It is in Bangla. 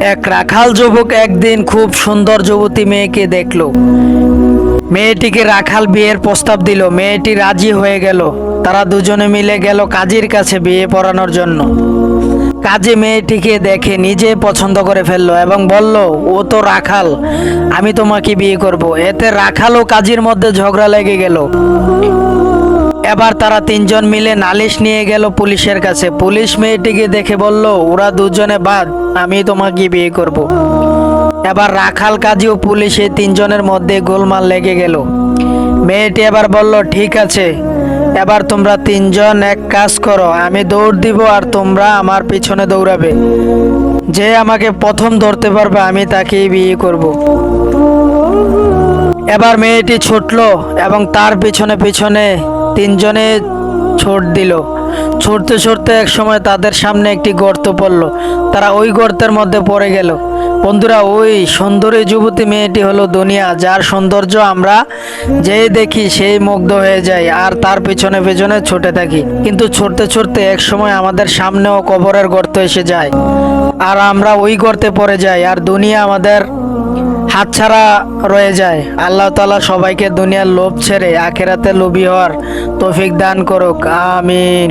এক রাখাল যুবক একদিন খুব সুন্দর যুবতী মেয়েকে দেখলো। মেয়েটিকে রাখাল বিয়ের প্রস্তাব দিল। মেয়েটি রাজি হয়ে গেল। তারা দুজনে মিলে গেল কাজীর কাছে বিয়ে পড়ানোর জন্য। কাজী মেয়েটিকে দেখে নিজে পছন্দ করে ফেললো এবং বলল, ও তো রাখাল, আমি তোমাকে বিয়ে করব। এতে রাখাল ও কাজীর মধ্যে ঝগড়া লেগে গেল। এবার তারা তিনজন মিলে নালিশ নিয়ে গেল পুলিশের কাছে। পুলিশ মেয়েটিকে দেখে বলল, ওরা দুজনে বাদ, আমি তোমাকে বিয়ে করব। এবার রাখাল, কাজী ও পুলিশ এই তিনজনের মধ্যে গোলমাল লেগে গেল। মেয়েটি এবার বলল, ঠিক আছে, এবার তোমরা তিনজন এক কাজ করো, আমি দৌড় দিব আর তোমরা আমার পিছনে দৌড়াবে। যে আমাকে প্রথম ধরতে পারবে আমি তাকেই বিয়ে করব। এবার মেয়েটি ছুটলো এবং তার পিছনে পিছনে তিনজনে ছুট দিল। ছুটতে ছুটতে এক সময় তাদের সামনে একটি গর্ত পড়ল। তারা ওই গর্তের মধ্যে পড়ে গেল। বন্ধুরা, ওই সুন্দরী যুবতী মেয়েটি হলো দুনিয়া, যার সৌন্দর্য আমরা যেই দেখি সেই মুগ্ধ হয়ে যায় আর তার পিছনে পিছনে ছুটে থাকি। কিন্তু ছুটতে ছুটতে এক সময় আমাদের সামনেও কবরের গর্ত এসে যায় আর আমরা ওই গর্তে পড়ে যাই আর দুনিয়া আমাদের হাতছাড়া রয়ে যায়। আল্লাহ তাআলা সবাইকে দুনিয়ার লোভ ছেড়ে আখিরাতে লোভী হওয়ার তৌফিক দান করুক, আমিন।